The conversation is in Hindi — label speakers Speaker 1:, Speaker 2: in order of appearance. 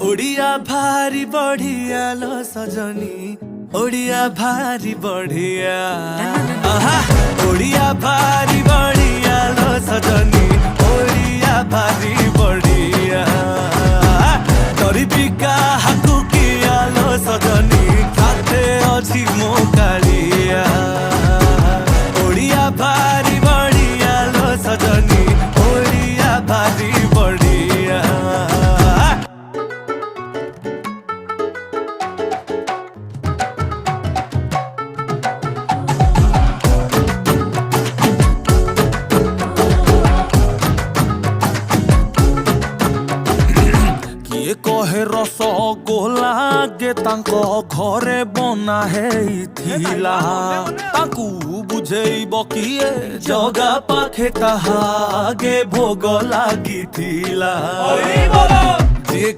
Speaker 1: ओडिया भारी बढ़िया लो सजनी, ओडिया भारी बढ़िया। आहा ओडिया भारी बढ़िया लो सजनी, ओडिया भारी बढ़िया। गरीबिका हाकु किया लो सजनी, खाते अच्छी मोकालिया। ओडिया भारी बढ़िया लो सजनी, ओडिया भारी बढ़िया। किए कहे रसगोला गे तांको घरे बना हेइथिला, तांकु बुझेइब किए जगा पाखे ताहा गे भोग लागिथिला। जे